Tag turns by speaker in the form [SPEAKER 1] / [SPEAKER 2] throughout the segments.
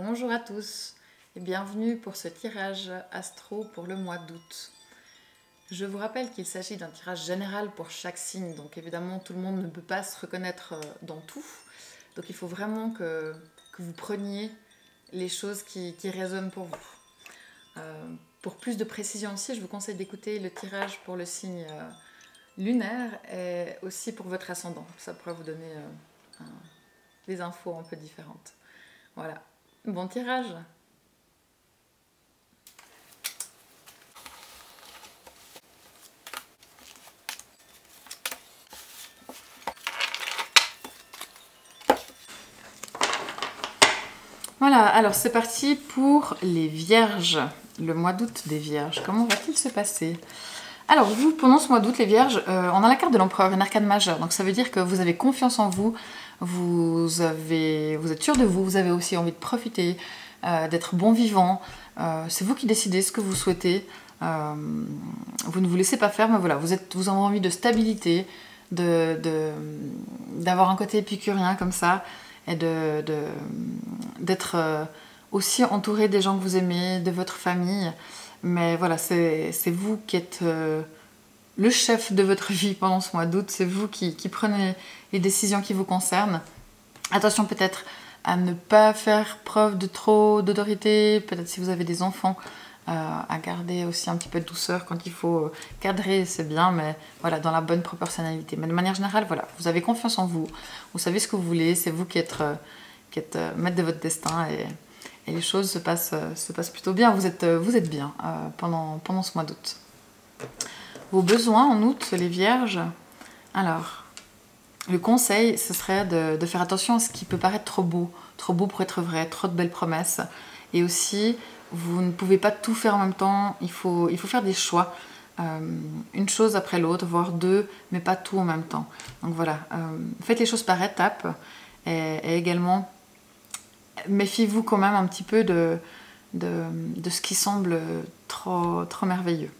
[SPEAKER 1] Bonjour à tous et bienvenue pour ce tirage astro pour le mois d'août. Je vous rappelle qu'il s'agit d'un tirage général pour chaque signe, donc évidemment tout le monde ne peut pas se reconnaître dans tout. Donc il faut vraiment que vous preniez les choses qui résonnent pour vous. Pour plus de précision aussi, je vous conseille d'écouter le tirage pour le signe lunaire et aussi pour votre ascendant. Ça pourrait vous donner des infos un peu différentes. Voilà. Bon tirage. Voilà, alors c'est parti pour les Vierges, le mois d'août des Vierges. Comment va-t-il se passer? Alors vous, pendant ce mois d'août, les Vierges, on a la carte de l'Empereur, une arcane majeure. Donc ça veut dire que vous avez confiance en vous, vous êtes sûr de vous, vous avez aussi envie de profiter, d'être bon vivant. C'est vous qui décidez ce que vous souhaitez. Vous ne vous laissez pas faire, mais voilà, vous avez envie de stabilité, d'avoir un côté épicurien comme ça, et d'être aussi entouré des gens que vous aimez, de votre famille. Mais voilà, c'est vous qui êtes le chef de votre vie pendant ce mois d'août. C'est vous qui prenez les décisions qui vous concernent. Attention peut-être à ne pas faire preuve de trop d'autorité. Peut-être si vous avez des enfants, à garder aussi un petit peu de douceur quand il faut cadrer, c'est bien, mais voilà, dans la bonne proportionnalité. Mais de manière générale, voilà, vous avez confiance en vous, vous savez ce que vous voulez, c'est vous qui êtes maître de votre destin et les choses se passent plutôt bien, vous êtes bien pendant ce mois d'août. Vos besoins en août, les Vierges, alors, le conseil, ce serait de faire attention à ce qui peut paraître trop beau pour être vrai, trop de belles promesses, et aussi vous ne pouvez pas tout faire en même temps, il faut faire des choix, une chose après l'autre, voire deux, mais pas tout en même temps. Donc voilà, faites les choses par étapes, et également, méfiez-vous quand même un petit peu de ce qui semble trop merveilleux.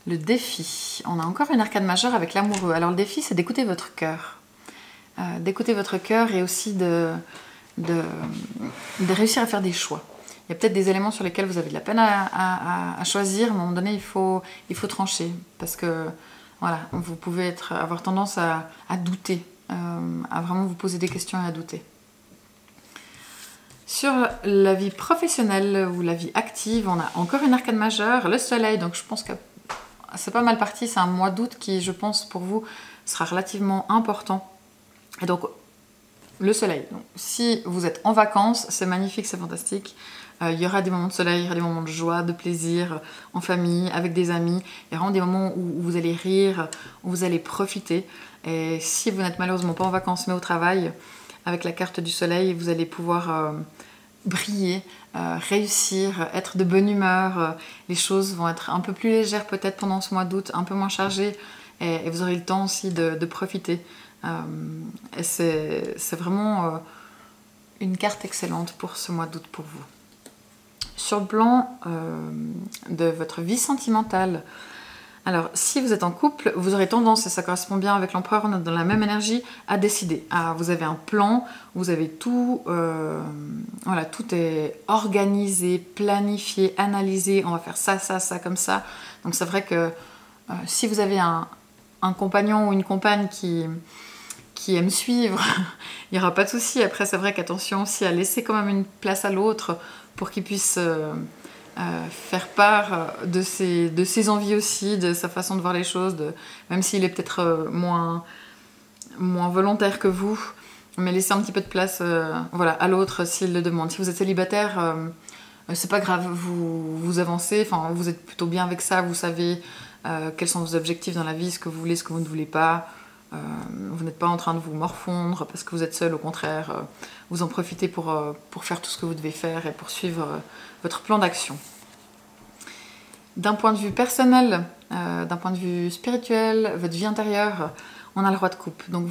[SPEAKER 1] Le défi, on a encore une arcane majeure avec l'amoureux. Alors le défi, c'est d'écouter votre cœur. D'écouter votre cœur et aussi de réussir à faire des choix. Il y a peut-être des éléments sur lesquels vous avez de la peine à choisir. À un moment donné, il faut trancher. Parce que voilà, vous pouvez avoir tendance à douter, à vraiment vous poser des questions et à douter. Sur la vie professionnelle ou la vie active, on a encore une arcane majeure, le soleil. Donc je pense que c'est pas mal parti. C'est un mois d'août qui, je pense, pour vous, sera relativement important. Et donc, le soleil. Donc, si vous êtes en vacances, c'est magnifique, c'est fantastique. Il y aura des moments de soleil, il y aura des moments de joie, de plaisir, en famille, avec des amis. Il y aura vraiment des moments où vous allez rire, où vous allez profiter. Et si vous n'êtes malheureusement pas en vacances, mais au travail, avec la carte du soleil, vous allez pouvoir briller, réussir, être de bonne humeur. Les choses vont être un peu plus légères peut-être pendant ce mois d'août, un peu moins chargées. Et vous aurez le temps aussi de profiter. Et c'est vraiment une carte excellente pour ce mois d'août pour vous. Sur le plan de votre vie sentimentale, alors si vous êtes en couple, vous aurez tendance, et ça correspond bien avec l'empereur, on est dans la même énergie, à décider. Vous avez un plan, vous avez tout, voilà, tout est organisé, planifié, analysé, on va faire ça, ça, ça, comme ça. Donc c'est vrai que si vous avez un compagnon ou une compagne qui aime suivre, il n'y aura pas de souci. Après, c'est vrai qu'attention aussi à laisser quand même une place à l'autre pour qu'il puisse faire part de ses envies aussi, de sa façon de voir les choses, même s'il est peut-être moins volontaire que vous, mais laissez un petit peu de place voilà, à l'autre s'il le demande. Si vous êtes célibataire, c'est pas grave, vous avancez, vous êtes plutôt bien avec ça, vous savez quels sont vos objectifs dans la vie, ce que vous voulez, ce que vous ne voulez pas. Vous n'êtes pas en train de vous morfondre parce que vous êtes seul, au contraire, vous en profitez pour faire tout ce que vous devez faire et pour suivre votre plan d'action. D'un point de vue personnel, d'un point de vue spirituel, votre vie intérieure, on a le roi de coupe. Donc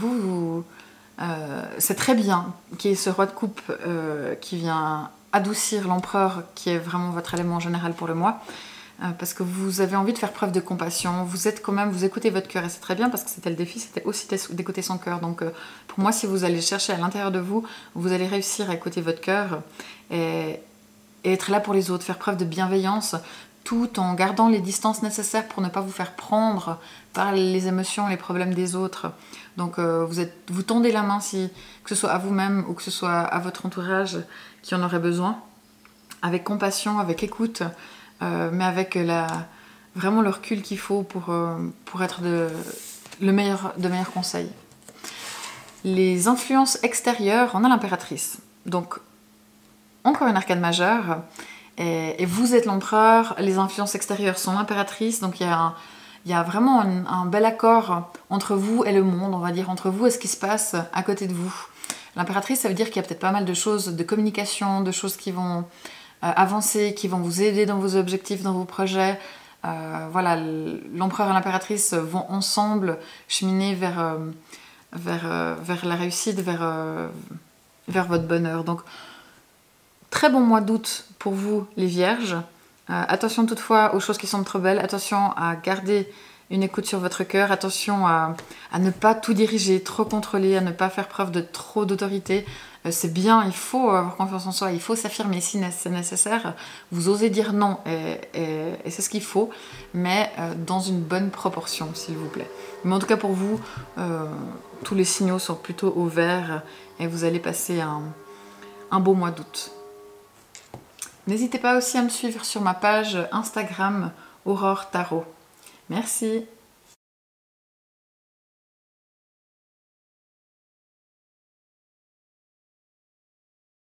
[SPEAKER 1] c'est très bien qu'il y ait ce roi de coupe qui vient adoucir l'empereur, qui est vraiment votre élément général pour le mois. parce que vous avez envie de faire preuve de compassion, vous êtes quand même, vous écoutez votre cœur et c'est très bien parce que c'était le défi, c'était aussi d'écouter son cœur. Donc pour moi, si vous allez chercher à l'intérieur de vous, vous allez réussir à écouter votre cœur et être là pour les autres, faire preuve de bienveillance tout en gardant les distances nécessaires pour ne pas vous faire prendre par les émotions, les problèmes des autres. Donc vous tendez la main, que ce soit à vous-même ou que ce soit à votre entourage qui en aurait besoin, avec compassion, avec écoute, mais avec vraiment le recul qu'il faut pour être de meilleurs conseils. Les influences extérieures, on a l'impératrice. Donc, encore une arcane majeure, et vous êtes l'empereur, les influences extérieures sont l'impératrice, donc il y a vraiment un bel accord entre vous et le monde, on va dire, entre vous et ce qui se passe à côté de vous. L'impératrice, ça veut dire qu'il y a peut-être pas mal de choses de communication, de choses qui vont avancer, qui vont vous aider dans vos objectifs, dans vos projets. Voilà, l'empereur et l'impératrice vont ensemble cheminer vers la réussite, vers votre bonheur. Donc, très bon mois d'août pour vous, les vierges. Attention toutefois aux choses qui semblent trop belles. Attention à garder une écoute sur votre cœur. Attention à ne pas tout diriger, trop contrôler, à ne pas faire preuve de trop d'autorité. C'est bien, il faut avoir confiance en soi, il faut s'affirmer si c'est nécessaire. Vous osez dire non et c'est ce qu'il faut, mais dans une bonne proportion, s'il vous plaît. Mais en tout cas pour vous, tous les signaux sont plutôt au vert et vous allez passer un beau mois d'août. N'hésitez pas aussi à me suivre sur ma page Instagram Aurore Tarot. Merci.